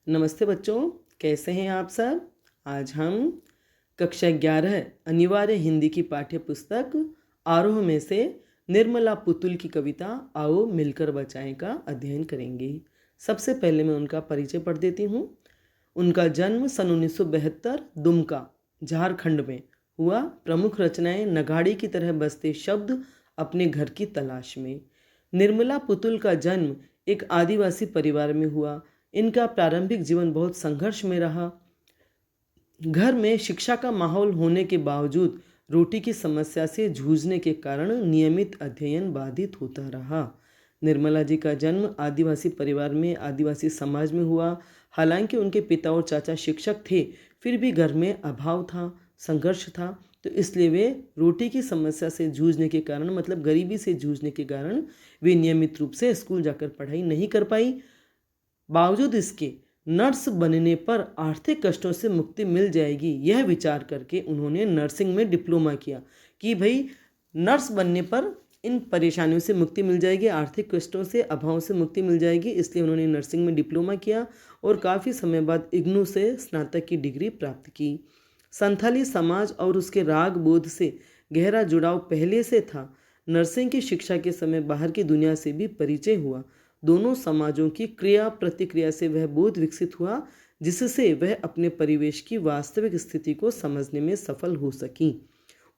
नमस्ते बच्चों, कैसे हैं आप सब। आज हम कक्षा 11 अनिवार्य हिंदी की पाठ्य पुस्तक आरोह में से निर्मला पुतुल की कविता आओ मिलकर बचाएं का अध्ययन करेंगे। सबसे पहले मैं उनका परिचय पढ़ देती हूँ। उनका जन्म सन 1972 दुमका झारखंड में हुआ। प्रमुख रचनाएं नगाड़े की तरह बजते शब्द, अपने घर की तलाश में। निर्मला पुतुल का जन्म एक आदिवासी परिवार में हुआ। इनका प्रारंभिक जीवन बहुत संघर्ष में रहा। घर में शिक्षा का माहौल होने के बावजूद रोटी की समस्या से जूझने के कारण नियमित अध्ययन बाधित होता रहा। निर्मला जी का जन्म आदिवासी परिवार में, आदिवासी समाज में हुआ। हालांकि उनके पिता और चाचा शिक्षक थे, फिर भी घर में अभाव था, संघर्ष था, तो इसलिए वे रोटी की समस्या से जूझने के कारण, मतलब गरीबी से जूझने के कारण, वे नियमित रूप से स्कूल जाकर पढ़ाई नहीं कर पाई। बावजूद इसके नर्स बनने पर आर्थिक कष्टों से मुक्ति मिल जाएगी, यह विचार करके उन्होंने नर्सिंग में डिप्लोमा किया कि भाई नर्स बनने पर इन परेशानियों से मुक्ति मिल जाएगी, आर्थिक कष्टों से, अभाव से मुक्ति मिल जाएगी। इसलिए उन्होंने नर्सिंग में डिप्लोमा किया और काफ़ी समय बाद इग्नू से स्नातक की डिग्री प्राप्त की। संथाली समाज और उसके राग बोध से गहरा जुड़ाव पहले से था। नर्सिंग की शिक्षा के समय बाहर की दुनिया से भी परिचय हुआ। दोनों समाजों की क्रिया प्रतिक्रिया से वह बोध विकसित हुआ, जिससे वह अपने परिवेश की वास्तविक स्थिति को समझने में सफल हो सकी।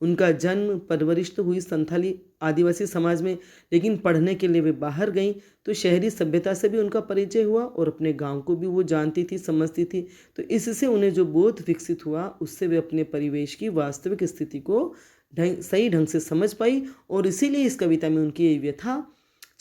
उनका जन्म परवरिश तो हुई संथाली आदिवासी समाज में, लेकिन पढ़ने के लिए वे बाहर गईं तो शहरी सभ्यता से भी उनका परिचय हुआ और अपने गांव को भी वो जानती थी, समझती थी। तो इससे उन्हें जो बोध विकसित हुआ, उससे वे अपने परिवेश की वास्तविक स्थिति को सही ढंग से समझ पाई। और इसीलिए इस कविता में उनकी ये व्यथा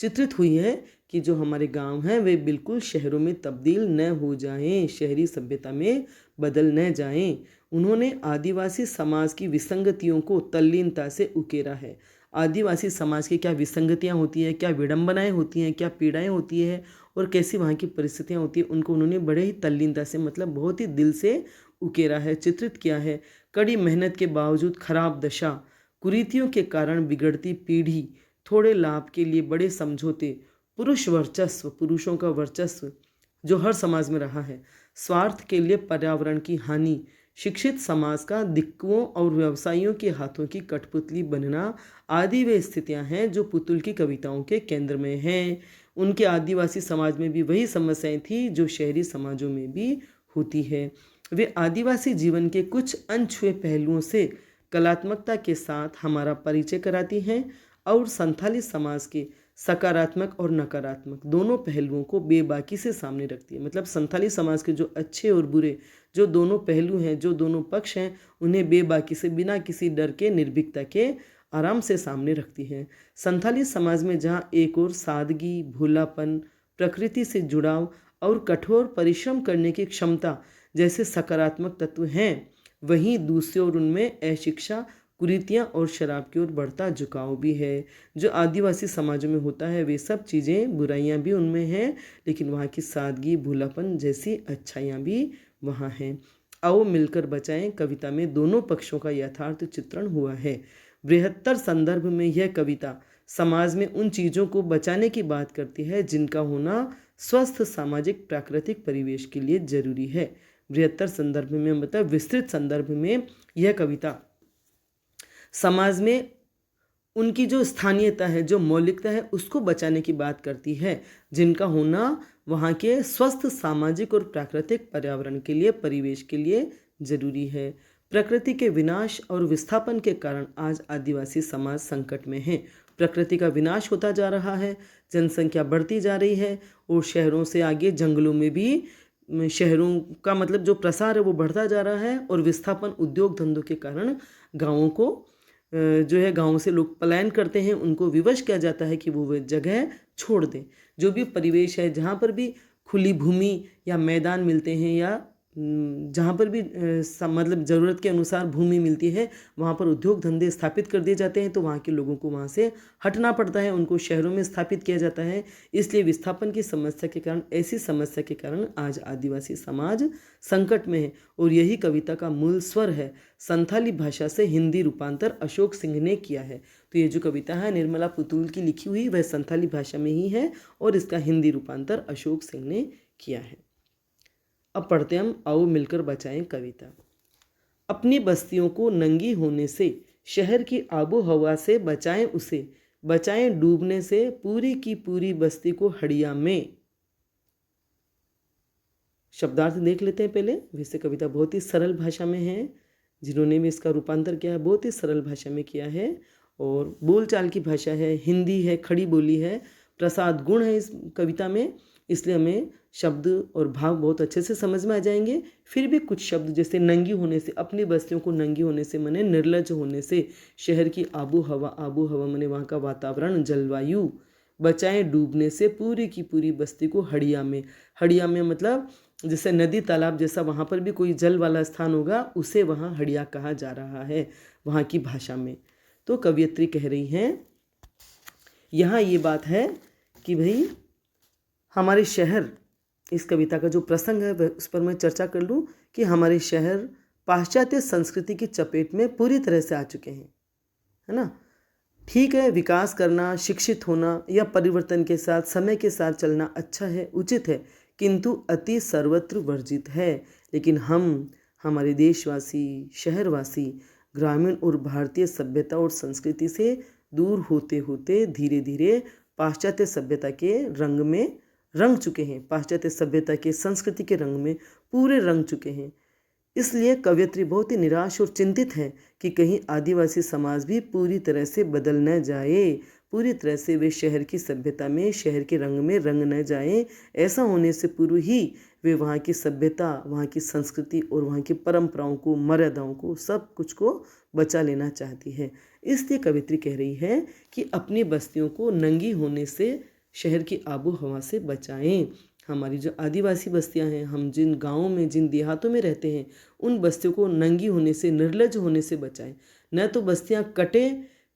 चित्रित हुई है कि जो हमारे गांव हैं वे बिल्कुल शहरों में तब्दील न हो जाएं, शहरी सभ्यता में बदल न जाएं। उन्होंने आदिवासी समाज की विसंगतियों को तल्लीनता से उकेरा है। आदिवासी समाज की क्या विसंगतियां होती हैं, क्या विडंबनाएं होती हैं, क्या पीड़ाएं होती हैं और कैसी वहाँ की परिस्थितियां होती हैं, उनको उन्होंने बड़े ही तल्लीनता से, मतलब बहुत ही दिल से उकेरा है, चित्रित किया है। कड़ी मेहनत के बावजूद खराब दशा, कुरीतियों के कारण बिगड़ती पीढ़ी, थोड़े लाभ के लिए बड़े समझौते, पुरुष वर्चस्व, पुरुषों का वर्चस्व जो हर समाज में रहा है, स्वार्थ के लिए पर्यावरण की हानि, शिक्षित समाज का दिक्कुओं और व्यवसायियों के हाथों की कठपुतली बनना आदि वे स्थितियां हैं जो पुतुल की कविताओं के केंद्र में हैं। उनके आदिवासी समाज में भी वही समस्याएं थी जो शहरी समाजों में भी होती है। वे आदिवासी जीवन के कुछ अनछुए पहलुओं से कलात्मकता के साथ हमारा परिचय कराती हैं और संथाली समाज के सकारात्मक और नकारात्मक दोनों पहलुओं को बेबाकी से सामने रखती है। मतलब संथाली समाज के जो अच्छे और बुरे जो दोनों पहलू हैं, जो दोनों पक्ष हैं, उन्हें बेबाकी से, बिना किसी डर के, निर्भीकता के आराम से सामने रखती है। संथाली समाज में जहाँ एक और सादगी, भोलापन, प्रकृति से जुड़ाव और कठोर परिश्रम करने की क्षमता जैसे सकारात्मक तत्व हैं, वहीं दूसरी ओर उनमें अशिक्षा, कुरीतियाँ और शराब की ओर बढ़ता झुकाव भी है। जो आदिवासी समाजों में होता है वे सब चीज़ें, बुराइयाँ भी उनमें हैं, लेकिन वहाँ की सादगी, भूलापन जैसी अच्छाइयाँ भी वहाँ हैं। आओ मिलकर बचाएं कविता में दोनों पक्षों का यथार्थ चित्रण हुआ है। बृहत्तर संदर्भ में यह कविता समाज में उन चीज़ों को बचाने की बात करती है जिनका होना स्वस्थ सामाजिक प्राकृतिक परिवेश के लिए जरूरी है। बृहत्तर संदर्भ में मतलब विस्तृत संदर्भ में यह कविता समाज में उनकी जो स्थानीयता है, जो मौलिकता है, उसको बचाने की बात करती है, जिनका होना वहाँ के स्वस्थ सामाजिक और प्राकृतिक पर्यावरण के लिए, परिवेश के लिए जरूरी है। प्रकृति के विनाश और विस्थापन के कारण आज आदिवासी समाज संकट में है। प्रकृति का विनाश होता जा रहा है, जनसंख्या बढ़ती जा रही है और शहरों से आगे जंगलों में भी शहरों का मतलब जो प्रसार है वो बढ़ता जा रहा है और विस्थापन, उद्योग धंधों के कारण गाँवों को जो है, गाँव से लोग पलायन करते हैं, उनको विवश किया जाता है कि वो जगह छोड़ दें। जो भी परिवेश है, जहाँ पर भी खुली भूमि या मैदान मिलते हैं या जहाँ पर भी मतलब ज़रूरत के अनुसार भूमि मिलती है, वहाँ पर उद्योग धंधे स्थापित कर दिए जाते हैं, तो वहाँ के लोगों को वहाँ से हटना पड़ता है, उनको शहरों में स्थापित किया जाता है। इसलिए विस्थापन की समस्या के कारण, ऐसी समस्या के कारण आज आदिवासी समाज संकट में है और यही कविता का मूल स्वर है। संथाली भाषा से हिंदी रूपांतर अशोक सिंह ने किया है। तो ये जो कविता है निर्मला पुतुल की लिखी हुई, वह संथाली भाषा में ही है और इसका हिंदी रूपांतर अशोक सिंह ने किया है। अब पढ़ते हम, आओ मिलकर बचाएं कविता। अपनी बस्तियों को नंगी होने से, शहर की आबो हवा से बचाएं उसे, बचाएं डूबने से पूरी की पूरी बस्ती को हड़िया में। शब्दार्थ देख लेते हैं पहले। वैसे कविता बहुत ही सरल भाषा में है, जिन्होंने भी इसका रूपांतर किया है बहुत ही सरल भाषा में किया है, और बोलचाल की भाषा है, हिंदी है, खड़ी बोली है, प्रसाद गुण है इस कविता में, इसलिए हमें शब्द और भाव बहुत अच्छे से समझ में आ जाएंगे। फिर भी कुछ शब्द जैसे नंगी होने से, अपनी बस्तियों को नंगी होने से मने निर्लज होने से, शहर की आबो हवा मने वहाँ का वातावरण, जलवायु, बचाएं डूबने से पूरी की पूरी बस्ती को हड़िया में। हड़िया में मतलब जैसे नदी तालाब जैसा वहाँ पर भी कोई जल वाला स्थान होगा, उसे वहाँ हड़िया कहा जा रहा है वहाँ की भाषा में। तो कवयित्री कह रही हैं यहाँ ये बात है कि भाई हमारे शहर, इस कविता का जो प्रसंग है उस पर मैं चर्चा कर लूँ कि हमारे शहर पाश्चात्य संस्कृति की चपेट में पूरी तरह से आ चुके हैं, है ना। ठीक है, विकास करना, शिक्षित होना या परिवर्तन के साथ, समय के साथ चलना अच्छा है, उचित है, किंतु अति सर्वत्र वर्जित है। लेकिन हम, हमारे देशवासी, शहरवासी ग्रामीण और भारतीय सभ्यता और संस्कृति से दूर होते होते धीरे धीरे पाश्चात्य सभ्यता के रंग में रंग चुके हैं, पाश्चात्य सभ्यता के संस्कृति के रंग में पूरे रंग चुके हैं। इसलिए कवयित्री बहुत ही निराश और चिंतित है कि कहीं आदिवासी समाज भी पूरी तरह से बदल न जाए, पूरी तरह से वे शहर की सभ्यता में, शहर के रंग में रंग न जाए। ऐसा होने से पूर्व ही वे वहाँ की सभ्यता, वहाँ की संस्कृति और वहाँ की परंपराओं को, मर्यादाओं को, सब कुछ को बचा लेना चाहती है। इसलिए कवयित्री कह रही है कि अपनी बस्तियों को नंगी होने से, शहर की आबो हवा से बचाएं। हमारी जो आदिवासी बस्तियां हैं, हम जिन गाँवों में, जिन देहातों में रहते हैं, उन बस्तियों को नंगी होने से, निर्लज होने से बचाएं। न तो बस्तियां कटे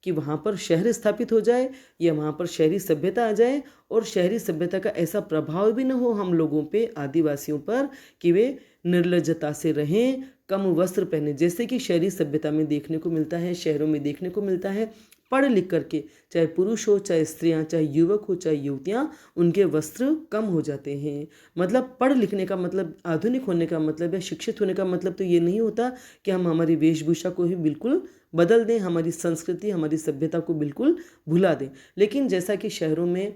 कि वहाँ पर शहर स्थापित हो जाए या वहाँ पर शहरी सभ्यता आ जाए, और शहरी सभ्यता का ऐसा प्रभाव भी न हो हम लोगों पे, आदिवासियों पर, कि वे निर्लजता से रहें, कम वस्त्र पहने, जैसे कि शहरी सभ्यता में देखने को मिलता है, शहरों में देखने को मिलता है। पढ़ लिख करके, चाहे पुरुष हो, चाहे स्त्रियां, चाहे युवक हो, चाहे युवतियां, उनके वस्त्र कम हो जाते हैं। मतलब पढ़ लिखने का मतलब, आधुनिक होने का मतलब या शिक्षित होने का मतलब तो ये नहीं होता कि हम हमारी वेशभूषा को ही बिल्कुल बदल दें, हमारी संस्कृति, हमारी सभ्यता को बिल्कुल भुला दें। लेकिन जैसा कि शहरों में,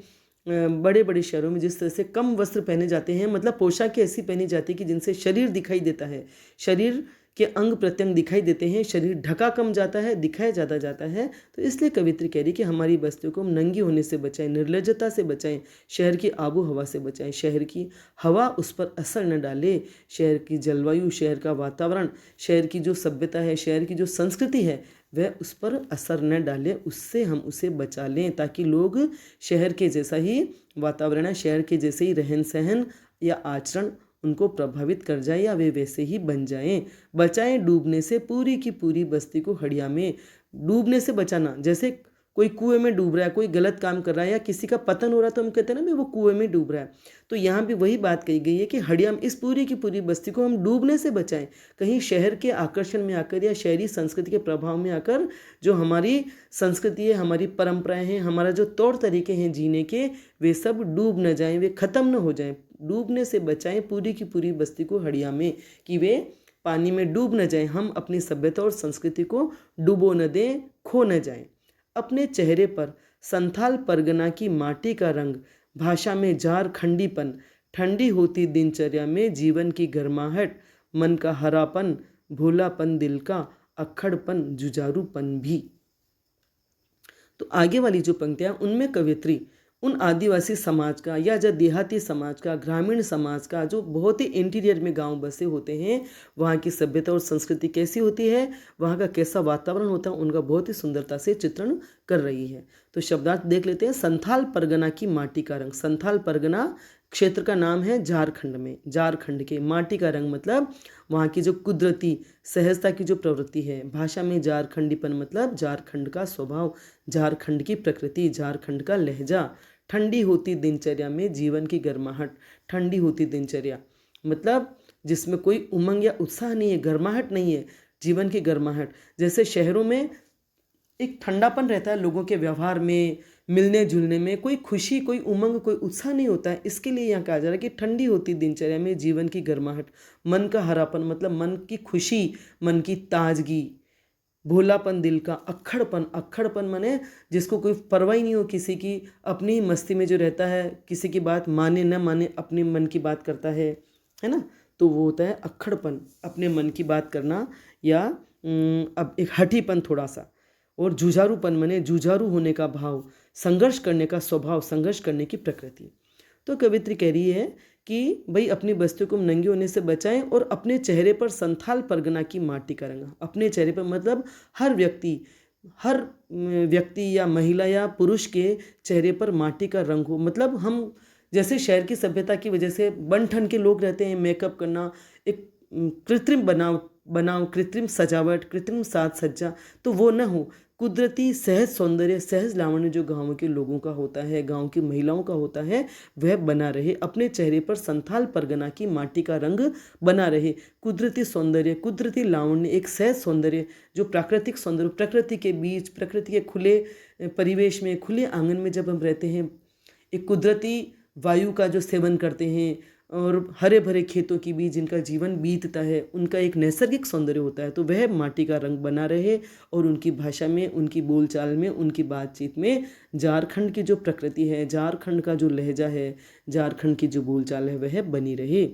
बड़े बड़े शहरों में जिस तरह से कम वस्त्र पहने जाते हैं, मतलब पोशाकें ऐसी पहनी जाती है कि जिनसे शरीर दिखाई देता है, शरीर के अंग प्रत्यंग दिखाई देते हैं, शरीर ढका कम जाता है, दिखाया ज़्यादा जाता है। तो इसलिए कवित्री कह रही कि हमारी बस्तियों को हम नंगी होने से बचाएं, निर्लजता से बचाएं, शहर की आबो हवा से बचाएं, शहर की हवा उस पर असर न डाले, शहर की जलवायु, शहर का वातावरण, शहर की जो सभ्यता है, शहर की जो संस्कृति है, वह उस पर असर न डाले, उससे हम उसे बचा लें, ताकि लोग शहर के जैसा ही वातावरण, शहर के जैसे ही रहन सहन या आचरण उनको प्रभावित कर जाए या वे वैसे ही बन जाएं। बचाएं डूबने से पूरी की पूरी बस्ती को हड़िया में। डूबने से बचाना, जैसे कोई कुएं में डूब रहा है, कोई गलत काम कर रहा है या किसी का पतन हो रहा है, तो हम कहते हैं ना वो कुएं में डूब रहा है। तो यहाँ भी वही बात कही गई है कि हड़िया में, इस पूरी की पूरी बस्ती को हम डूबने से बचाएं। कहीं शहर के आकर्षण में आकर या शहरी संस्कृति के प्रभाव में आकर जो हमारी संस्कृति है, हमारी परंपराएं हैं, हमारा जो तौर तरीके हैं जीने के, वे सब डूब न जाएं, वे खत्म न हो जाएं। डूबने से बचाएं पूरी की पूरी बस्ती को हड़िया में, कि वे पानी में डूब न जाएं। हम अपनी सभ्यता और संस्कृति को डूबो न दें, खो न जाएं। अपने चेहरे पर संथाल परगना की माटी का रंग, भाषा में झारखंडीपन, ठंडी होती दिनचर्या में जीवन की गर्माहट, मन का हरापन, भोलापन, दिल का अक्खड़पन, जुझारूपन भी। तो आगे वाली जो पंक्तियां, उनमें कवित्री उन आदिवासी समाज का या जो देहाती समाज का, ग्रामीण समाज का, जो बहुत ही इंटीरियर में गांव बसे होते हैं, वहाँ की सभ्यता और संस्कृति कैसी होती है, वहाँ का कैसा वातावरण होता है, उनका बहुत ही सुंदरता से चित्रण कर रही है। तो शब्दार्थ देख लेते हैं। संथाल परगना की माटी का रंग। संथाल परगना क्षेत्र का नाम है झारखंड में। झारखंड के माटी का रंग मतलब वहाँ की जो कुदरती सहजता की जो प्रवृत्ति है। भाषा में झारखंडीपन मतलब झारखंड का स्वभाव, झारखंड की प्रकृति, झारखंड का लहजा। ठंडी होती दिनचर्या में जीवन की गर्माहट। ठंडी होती दिनचर्या मतलब जिसमें कोई उमंग या उत्साह नहीं है, गर्माहट नहीं है, जीवन की गर्माहट। जैसे शहरों में एक ठंडापन रहता है लोगों के व्यवहार में, मिलने जुलने में कोई खुशी, कोई उमंग, कोई उत्साह नहीं होता है। इसके लिए यहाँ कहा जा रहा है कि ठंडी होती दिनचर्या में जीवन की गर्माहट, मन का हरापन मतलब मन की खुशी, मन की ताजगी, भोलापन दिल का, अक्खड़पन, अक्खड़पन माने जिसको कोई परवाह ही नहीं हो किसी की, अपनी ही मस्ती में जो रहता है, किसी की बात माने न माने अपने मन की बात करता है ना, तो वो होता है अक्खड़पन, अपने मन की बात करना, या अब एक हठीपन थोड़ा सा, और जुझारूपन माने जुझारू होने का भाव, संघर्ष करने का स्वभाव, संघर्ष करने की प्रकृति। तो कवित्री कह रही है कि भाई अपनी बस्तियों को नंगे होने से बचाएं और अपने चेहरे पर संथाल परगना की माटी का रंग, अपने चेहरे पर मतलब हर व्यक्ति या महिला या पुरुष के चेहरे पर माटी का रंग हो। मतलब हम जैसे शहर की सभ्यता की वजह से बन ठन के लोग रहते हैं, मेकअप करना, एक कृत्रिम बनाव, कृत्रिम सजावट, कृत्रिम साज सज्जा, तो वो न हो। कुदरती सहज सौंदर्य, सहज लावण्य जो गाँव के लोगों का होता है, गाँव की महिलाओं का होता है, वह बना रहे। अपने चेहरे पर संथाल परगना की माटी का रंग बना रहे। कुदरती सौंदर्य, कुदरती लावण्य, एक सहज सौंदर्य जो प्राकृतिक सौंदर्य, प्रकृति के बीच, प्रकृति के खुले परिवेश में, खुले आंगन में जब हम रहते हैं, एक कुदरती वायु का जो सेवन करते हैं और हरे भरे खेतों के बीच जिनका जीवन बीतता है, उनका एक नैसर्गिक सौंदर्य होता है, तो वह माटी का रंग बना रहे। और उनकी भाषा में, उनकी बोलचाल में, उनकी बातचीत में झारखंड की जो प्रकृति है, झारखंड का जो लहजा है, झारखंड की जो बोलचाल है, वह बनी रहे।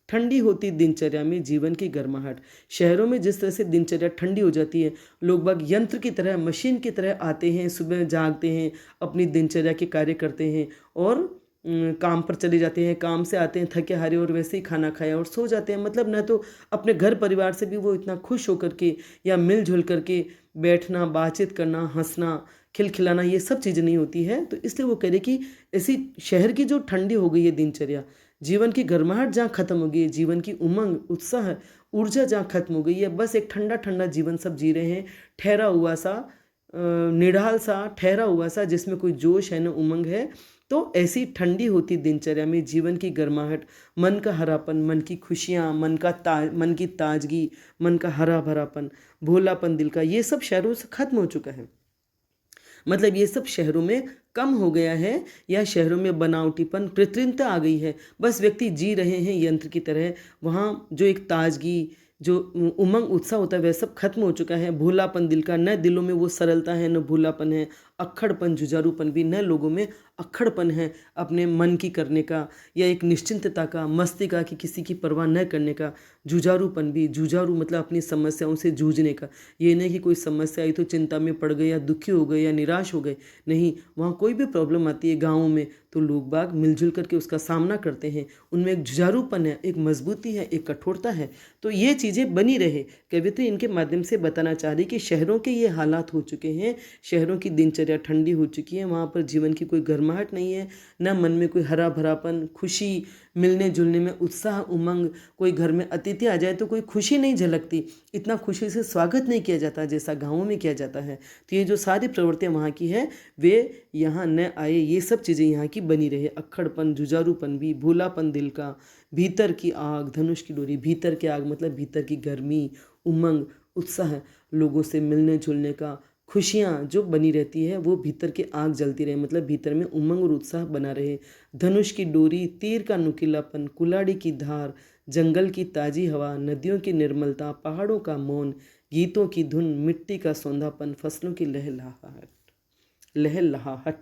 ठंडी होती दिनचर्या में जीवन की गर्माहट, शहरों में जिस तरह से दिनचर्या ठंडी हो जाती है, लोग बाग यंत्र की तरह, मशीन की तरह आते हैं, सुबह जागते हैं, अपनी दिनचर्या के कार्य करते हैं और काम पर चले जाते हैं, काम से आते हैं थके हारे और वैसे ही खाना खाया और सो जाते हैं। मतलब न तो अपने घर परिवार से भी वो इतना खुश होकर के या मिलजुल करके बैठना, बातचीत करना, हंसना, खिलखिलाना, ये सब चीज़ें नहीं होती है। तो इसलिए वो कह रहे कि ऐसी शहर की जो ठंडी हो गई है दिनचर्या, जीवन की गर्माहट जहाँ खत्म हो गई है, जीवन की उमंग, उत्साह, ऊर्जा जहाँ खत्म हो गई है, बस एक ठंडा ठंडा जीवन सब जी रहे हैं, ठहरा हुआ सा, निढाल सा, ठहरा हुआ सा, जिसमें कोई जोश है न उमंग है। तो ऐसी ठंडी होती दिनचर्या में जीवन की गर्माहट, मन का हरापन, मन की खुशियाँ, मन की ताजगी, मन का हरा भरापन, भोलापन दिल का, ये सब शहरों से खत्म हो चुका है। मतलब ये सब शहरों में कम हो गया है, या शहरों में बनावटीपन, कृत्रिमता आ गई है। बस व्यक्ति जी रहे हैं यंत्र की तरह। वहाँ जो एक ताजगी, जो उमंग, उत्साह होता है, वह सब खत्म हो चुका है। भोलापन दिल का, न दिलों में वो सरलता है, न भोलापन है। अक्खड़पन, जुझारूपन भी, न लोगों में अक्खड़पन है अपने मन की करने का, या एक निश्चिंतता का, मस्ती का, कि किसी की परवाह न करने का। जुझारूपन भी, जुझारू मतलब अपनी समस्याओं से जूझने का। ये नहीं कि कोई समस्या आई तो चिंता में पड़ गए या दुखी हो गए या निराश हो गए, नहीं। वहाँ कोई भी प्रॉब्लम आती है गाँवों में तो लोग बाग मिलजुल करके उसका सामना करते हैं। उनमें एक जुझारूपन है, एक मजबूती है, एक कठोरता है। तो ये चीज़ें बनी रहे। कविता इनके माध्यम से बताना चाह रही कि शहरों के ये हालात हो चुके हैं, शहरों की दिनचर्या ठंडी हो चुकी है, वहाँ पर जीवन की कोई गर्माहट नहीं है, न मन में कोई हरा भरापन, खुशी, मिलने जुलने में उत्साह, उमंग। कोई घर में अतिथि आ जाए तो कोई खुशी नहीं झलकती, इतना खुशी से स्वागत नहीं किया जाता जैसा गाँवों में किया जाता है। तो ये जो सारी प्रवृत्तियाँ वहाँ की है, वे यहाँ न आए, ये सब चीज़ें यहाँ की बनी रहे। अक्खड़पन, जुझारूपन भी, भोलापन दिल का, भीतर की आग, धनुष की डोरी। भीतर की आग मतलब भीतर की गर्मी, उमंग, उत्साह, लोगों से मिलने जुलने का, खुशियाँ जो बनी रहती है, वो भीतर की आग जलती रहे, मतलब भीतर में उमंग और उत्साह बना रहे। धनुष की डोरी, तीर का नुकीलापन, कुल्हाड़ी की धार, जंगल की ताज़ी हवा, नदियों की निर्मलता, पहाड़ों का मौन, गीतों की धुन, मिट्टी का सौंधापन, फसलों की लहलहाहट।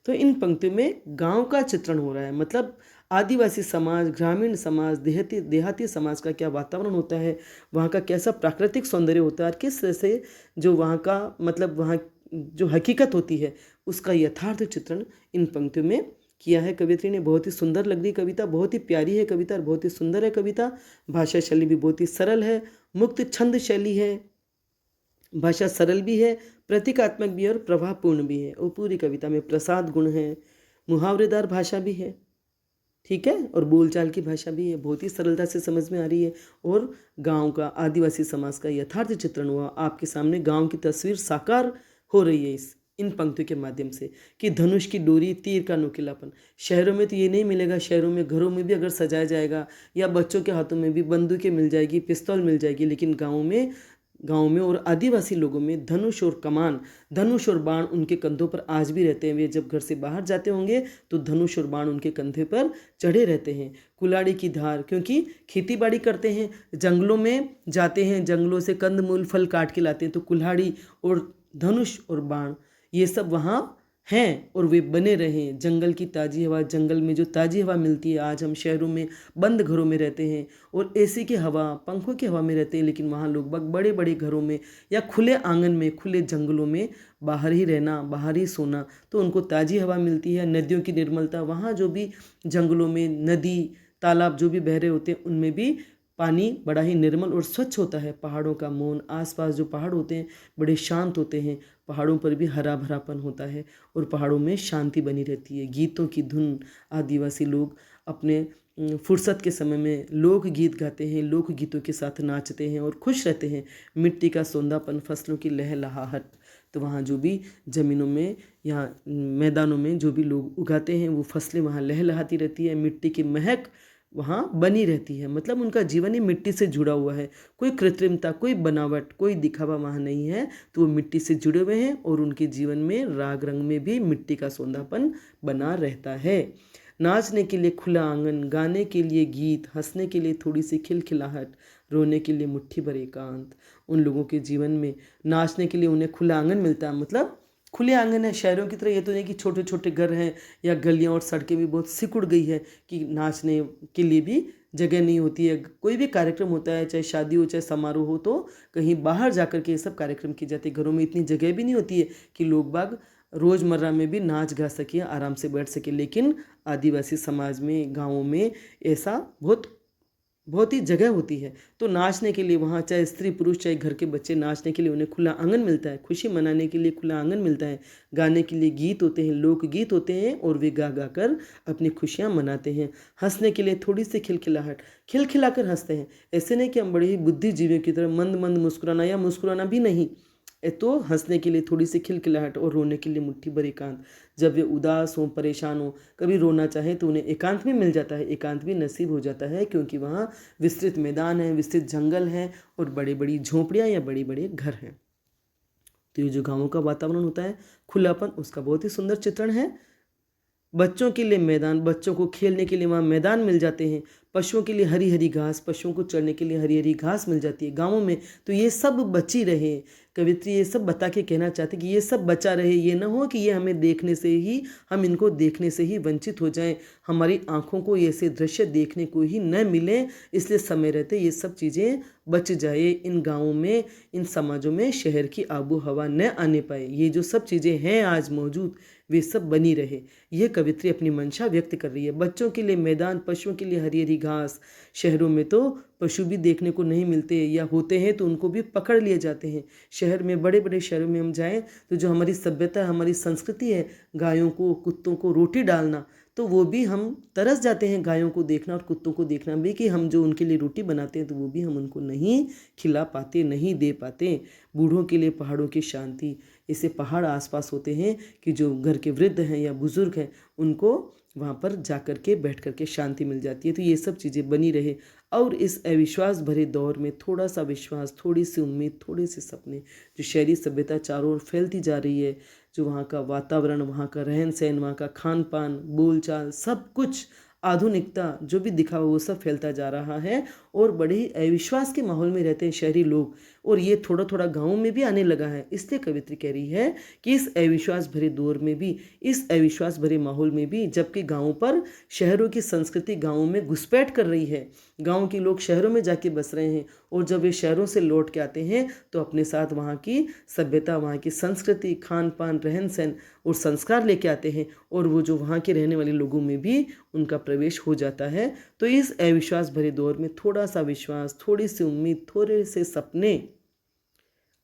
तो इन पंक्तियों में गांव का चित्रण हो रहा है। मतलब आदिवासी समाज, ग्रामीण समाज, देहाती समाज का क्या वातावरण होता है, वहाँ का कैसा प्राकृतिक सौंदर्य होता है, और किस तरह से जो वहाँ का मतलब वहाँ जो हकीकत होती है उसका यथार्थ चित्रण इन पंक्तियों में किया है कवित्री ने। बहुत ही सुंदर लग रही कविता, बहुत ही प्यारी है कविता और बहुत ही सुंदर है कविता। भाषा शैली भी बहुत ही सरल है, मुक्त छंद शैली है, भाषा सरल भी है, प्रतीकात्मक भी है और प्रभावपूर्ण भी है। और पूरी कविता में प्रसाद गुण है, मुहावरेदार भाषा भी है, ठीक है, और बोलचाल की भाषा भी है, बहुत ही सरलता से समझ में आ रही है। और गांव का, आदिवासी समाज का यथार्थ चित्रण हुआ आपके सामने, गांव की तस्वीर साकार हो रही है इन पंक्तियों के माध्यम से। कि धनुष की डोरी, तीर का नुकीलापन। शहरों में तो ये नहीं मिलेगा, शहरों में घरों में भी अगर सजाया जाएगा या बच्चों के हाथों में भी बंदूकें मिल जाएगी, पिस्तौल मिल जाएगी, लेकिन गाँव में गांव में और आदिवासी लोगों में धनुष और कमान, धनुष और बाण उनके कंधों पर आज भी रहते हैं। वे जब घर से बाहर जाते होंगे तो धनुष और बाण उनके कंधे पर चढ़े रहते हैं। कुल्हाड़ी की धार, क्योंकि खेती बाड़ी करते हैं, जंगलों में जाते हैं, जंगलों से कंद मूल फल काट के लाते हैं, तो कुल्हाड़ी और धनुष और बाण ये सब वहाँ हैं और वे बने रहें। जंगल की ताज़ी हवा, जंगल में जो ताज़ी हवा मिलती है, आज हम शहरों में बंद घरों में रहते हैं और एसी की हवा, पंखों की हवा में रहते हैं, लेकिन वहाँ लोग बड़े बड़े घरों में या खुले आंगन में, खुले जंगलों में बाहर ही रहना, बाहर ही सोना, तो उनको ताज़ी हवा मिलती है। नदियों की निर्मलता, वहाँ जो भी जंगलों में नदी तालाब जो भी बह रहे होते हैं उनमें भी पानी बड़ा ही निर्मल और स्वच्छ होता है। पहाड़ों का मौन, आसपास जो पहाड़ होते हैं बड़े शांत होते हैं, पहाड़ों पर भी हरा भरापन होता है और पहाड़ों में शांति बनी रहती है। गीतों की धुन, आदिवासी लोग अपने फुर्सत के समय में लोक गीत गाते हैं, लोक गीतों के साथ नाचते हैं और खुश रहते हैं। मिट्टी का सौंदापन, फसलों की लहलहाहट, तो वहाँ जो भी ज़मीनों में या मैदानों में जो भी लोग उगाते हैं वो फसलें वहाँ लहलहाती रहती है। मिट्टी की महक वहाँ बनी रहती है, मतलब उनका जीवन ही मिट्टी से जुड़ा हुआ है। कोई कृत्रिमता, कोई बनावट, कोई दिखावा वहाँ नहीं है, तो वो मिट्टी से जुड़े हुए हैं और उनके जीवन में राग रंग में भी मिट्टी का सौंदापन बना रहता है। नाचने के लिए खुला आंगन, गाने के लिए गीत, हंसने के लिए थोड़ी सी खिलखिलाहट, रोने के लिए मुट्ठी भर एकांत। उन लोगों के जीवन में नाचने के लिए उन्हें खुला आंगन मिलता है, मतलब खुले आंगन है। शहरों की तरह ये तो नहीं कि छोटे छोटे घर हैं या गलियां और सड़कें भी बहुत सिकुड़ गई है कि नाचने के लिए भी जगह नहीं होती है। कोई भी कार्यक्रम होता है, चाहे शादी हो चाहे समारोह हो, तो कहीं बाहर जाकर के ये सब कार्यक्रम किए जाते हैं। घरों में इतनी जगह भी नहीं होती है कि लोग बाग रोज़मर्रा में भी नाच गा सके, आराम से बैठ सके। लेकिन आदिवासी समाज में, गाँवों में ऐसा बहुत ही जगह होती है। तो नाचने के लिए वहाँ चाहे स्त्री पुरुष चाहे घर के बच्चे, नाचने के लिए उन्हें खुला आंगन मिलता है। खुशी मनाने के लिए खुला आंगन मिलता है। गाने के लिए गीत होते हैं, लोक गीत होते हैं और वे गा गा कर अपनी खुशियाँ मनाते हैं। हंसने के लिए थोड़ी सी खिलखिलाहट, खिलखिला कर हंसते हैं। ऐसे नहीं कि हम बड़े ही बुद्धिजीवियों की तरह मंद मंद मुस्कुराना, या मुस्कुराना भी नहीं, तो हंसने के लिए थोड़ी सी खिलखिलाहट और रोने के लिए मुट्ठी भर एकांत। जब वे उदास हो, परेशान हो, कभी रोना चाहे तो उन्हें एकांत भी मिल जाता है, एकांत भी नसीब हो जाता है, क्योंकि वहाँ विस्तृत मैदान है, विस्तृत जंगल है और बड़ी बड़ी झोंपड़ियाँ या बड़े बड़े घर हैं। तो ये जो गाँवों का वातावरण होता है, खुलापन, उसका बहुत ही सुंदर चित्रण है। बच्चों के लिए मैदान, बच्चों को खेलने के लिए वहाँ मैदान मिल जाते हैं। पशुओं के लिए हरी हरी घास, पशुओं को चरने के लिए हरी हरी घास मिल जाती है गाँवों में। तो ये सब बची रहे। कवित्री ये सब बता के कहना चाहते कि ये सब बचा रहे, ये ना हो कि ये हमें देखने से ही, हम इनको देखने से ही वंचित हो जाएं, हमारी आँखों को ऐसे दृश्य देखने को ही न मिले। इसलिए समय रहते ये सब चीज़ें बच जाए इन गाँवों में, इन समाजों में शहर की आबो हवा न आने पाए। ये जो सब चीज़ें हैं आज मौजूद, वे सब बनी रहे। यह कवित्री अपनी मंशा व्यक्त कर रही है। बच्चों के लिए मैदान, पशुओं के लिए हरी हरी घास। शहरों में तो पशु भी देखने को नहीं मिलते, या होते हैं तो उनको भी पकड़ लिए जाते हैं। शहर में, बड़े बड़े शहरों में हम जाएं तो जो हमारी सभ्यता, हमारी संस्कृति है, गायों को, कुत्तों को रोटी डालना, तो वो भी हम तरस जाते हैं गायों को देखना और कुत्तों को देखना भी, कि हम जो उनके लिए रोटी बनाते हैं तो वो भी हम उनको नहीं खिला पाते, नहीं दे पाते। बूढ़ों के लिए पहाड़ों की शांति, ऐसे पहाड़ आसपास होते हैं कि जो घर के वृद्ध हैं या बुजुर्ग हैं उनको वहाँ पर जा कर के बैठ कर के शांति मिल जाती है। तो ये सब चीज़ें बनी रहे। और इस अविश्वास भरे दौर में थोड़ा सा विश्वास, थोड़ी सी उम्मीद, थोड़े से सपने, जो शहरी सभ्यता चारों ओर फैलती जा रही है, जो वहाँ का वातावरण, वहाँ का रहन सहन, वहाँ का खान पान, बोलचाल, सब कुछ आधुनिकता जो भी दिखा वो सब फैलता जा रहा है और बड़े ही अविश्वास के माहौल में रहते हैं शहरी लोग। और ये थोड़ा थोड़ा गाँव में भी आने लगा है। इसलिए कवित्री कह रही है कि इस अविश्वास भरे दौर में भी, इस अविश्वास भरे माहौल में भी, जबकि गाँव पर शहरों की संस्कृति गाँव में घुसपैठ कर रही है, गाँव के लोग शहरों में जाके बस रहे हैं, और जब वे शहरों से लौट के आते हैं तो अपने साथ वहाँ की सभ्यता, वहाँ की संस्कृति, खान पान, रहन सहन और संस्कार लेके आते हैं, और वो जो वहाँ के रहने वाले लोगों में भी उनका प्रवेश हो जाता है। तो इस अविश्वास भरे दौर में थोड़ा सा विश्वास, थोड़ी सी उम्मीद, थोड़े से सपने,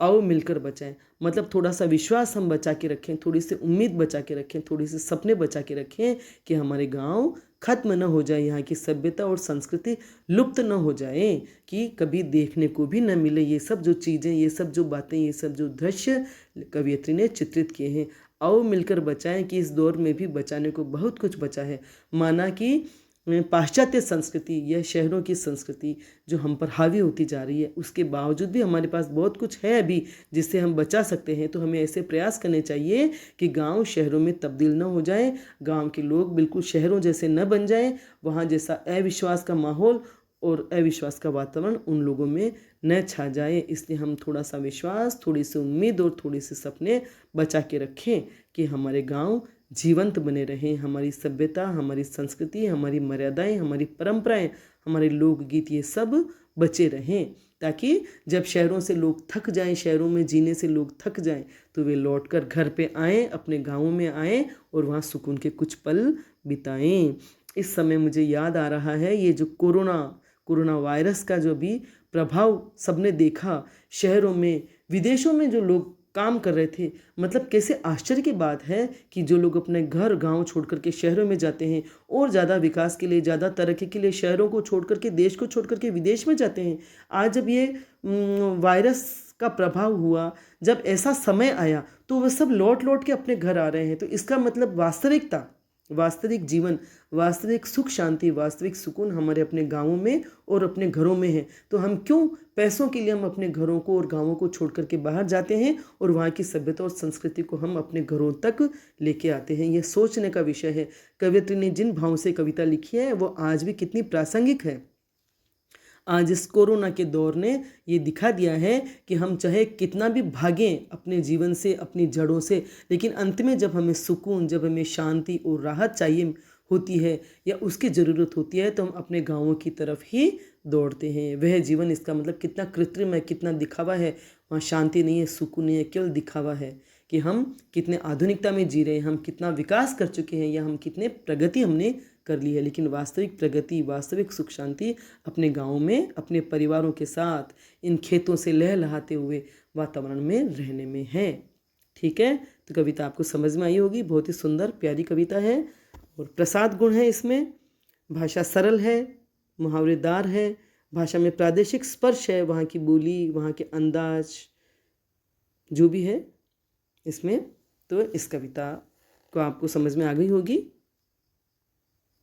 आओ मिलकर बचाएं। मतलब थोड़ा सा विश्वास हम बचा के रखें, थोड़ी सी उम्मीद बचा के रखें, थोड़ी सी सपने बचा के रखें कि हमारे गांव खत्म न हो जाए, यहाँ की सभ्यता और संस्कृति लुप्त न हो जाए, कि कभी देखने को भी न मिले ये सब जो चीज़ें, ये सब जो बातें, ये सब जो दृश्य कवियत्री ने चित्रित किए हैं। आओ मिलकर बचाएं, कि इस दौर में भी बचाने को बहुत कुछ बचा है। माना कि पाश्चात्य संस्कृति, यह शहरों की संस्कृति जो हम पर हावी होती जा रही है, उसके बावजूद भी हमारे पास बहुत कुछ है अभी जिससे हम बचा सकते हैं। तो हमें ऐसे प्रयास करने चाहिए कि गांव शहरों में तब्दील न हो जाए, गांव के लोग बिल्कुल शहरों जैसे न बन जाएं, वहाँ जैसा अविश्वास का माहौल और अविश्वास का वातावरण उन लोगों में न छा जाए। इसलिए हम थोड़ा सा विश्वास, थोड़ी सी उम्मीद और थोड़ी सी सपने बचा के रखें कि हमारे गांव जीवंत बने रहें, हमारी सभ्यता, हमारी संस्कृति, हमारी मर्यादाएं, हमारी परंपराएं, हमारे लोकगीत, ये सब बचे रहें, ताकि जब शहरों से लोग थक जाएं, शहरों में जीने से लोग थक जाएं, तो वे लौटकर घर पे आएँ, अपने गाँवों में आएँ और वहाँ सुकून के कुछ पल बिताएं। इस समय मुझे याद आ रहा है ये जो कोरोना वायरस का जो भी प्रभाव सबने देखा, शहरों में, विदेशों में जो लोग काम कर रहे थे, मतलब कैसे आश्चर्य की बात है कि जो लोग अपने घर गांव छोड़ करके शहरों में जाते हैं और ज़्यादा विकास के लिए, ज़्यादा तरक्की के लिए शहरों को छोड़ करके, देश को छोड़ करके विदेश में जाते हैं। आज जब ये वायरस का प्रभाव हुआ, जब ऐसा समय आया, तो वह सब लौट लौट के अपने घर आ रहे हैं। तो इसका मतलब वास्तविकता, वास्तविक जीवन, वास्तविक सुख शांति, वास्तविक सुकून हमारे अपने गाँवों में और अपने घरों में है। तो हम क्यों पैसों के लिए हम अपने घरों को और गाँवों को छोड़ करके बाहर जाते हैं और वहाँ की सभ्यता और संस्कृति को हम अपने घरों तक लेके आते हैं। यह सोचने का विषय है। कवियत्री ने जिन भाव से कविता लिखी है वो आज भी कितनी प्रासंगिक है। आज इस कोरोना के दौर ने ये दिखा दिया है कि हम चाहे कितना भी भागें अपने जीवन से, अपनी जड़ों से, लेकिन अंत में जब हमें सुकून, जब हमें शांति और राहत चाहिए होती है या उसकी ज़रूरत होती है, तो हम अपने गाँवों की तरफ ही दौड़ते हैं। वह जीवन, इसका मतलब कितना कृत्रिम है, कितना दिखावा है, वहाँ शांति नहीं है, सुकून नहीं है, केवल दिखावा है कि हम कितने आधुनिकता में जी रहे हैं, हम कितना विकास कर चुके हैं या हम कितने प्रगति हमने कर ली है। लेकिन वास्तविक प्रगति, वास्तविक सुख शांति अपने गाँव में, अपने परिवारों के साथ, इन खेतों से लहलहाते हुए वातावरण में रहने में है। ठीक है, तो कविता आपको समझ में आई होगी। बहुत ही सुंदर प्यारी कविता है और प्रसाद गुण है इसमें। भाषा सरल है, मुहावरेदार है, भाषा में प्रादेशिक स्पर्श है, वहाँ की बोली, वहाँ के अंदाज जो भी है इसमें। तो इस कविता को आपको समझ में आ गई होगी।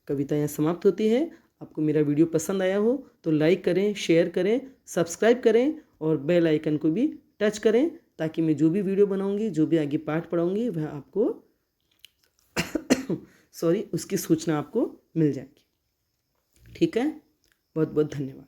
कविता यहाँ समाप्त होती है। आपको मेरा वीडियो पसंद आया हो तो लाइक करें, शेयर करें, सब्सक्राइब करें और बेल आइकन को भी टच करें, ताकि मैं जो भी वीडियो बनाऊंगी, जो भी आगे पाठ पढ़ाऊंगी, वह आपको उसकी सूचना आपको मिल जाएगी। ठीक है, बहुत बहुत धन्यवाद।